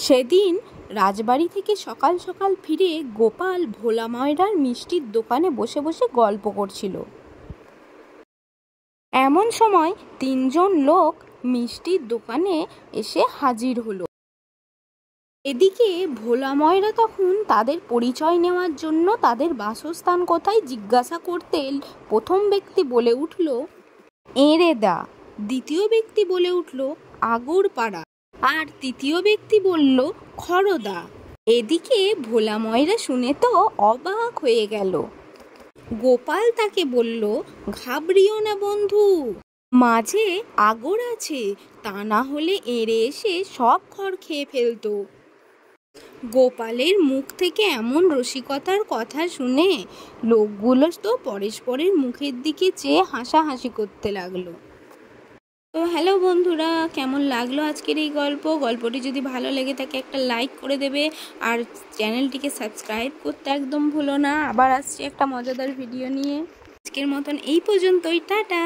সেদিন রাজবাড়ি থেকে সকাল সকাল ফিরে গোপাল ভোলা ময়রার মিষ্টির দোকানে বসে বসে গল্প করছিল। এমন সময় তিনজন লোক মিষ্টির দোকানে এসে হাজির হলো। এদিকে ভোলা ময়রা তখন তাদের পরিচয় নেওয়ার জন্য তাদের বাসস্থান কোথায় জিজ্ঞাসা করতে প্রথম ব্যক্তি বলে উঠল এঁড়েদা, দ্বিতীয় ব্যক্তি বলে উঠল আগরপাড়া, আর তৃতীয় ব্যক্তি বলল খড়দা। এদিকে ভোলা ময়রা শুনে তো অবাক হয়ে গেল। গোপাল তাকে বলল, ঘাবড়িও না বন্ধু, মাঝে আগর আছে, তা না হলে এঁড়ে এসে সব খড় খেয়ে ফেলতো। গোপালের মুখ থেকে এমন রসিকতার কথা শুনে লোকগুলো তো পরস্পরের মুখের দিকে চেয়ে হাসাহাসি করতে লাগলো। তো হ্যালো বন্ধুরা, কেমন লাগলো আজকের এই গল্পটি যদি ভালো লেগে থাকে একটা লাইক করে দেবে, আর চ্যানেলটিকে সাবস্ক্রাইব করতে একদম ভুলো না। আবার আসছি একটা মজাদার ভিডিও নিয়ে। আজকের মতন এই পর্যন্তই, টাটা।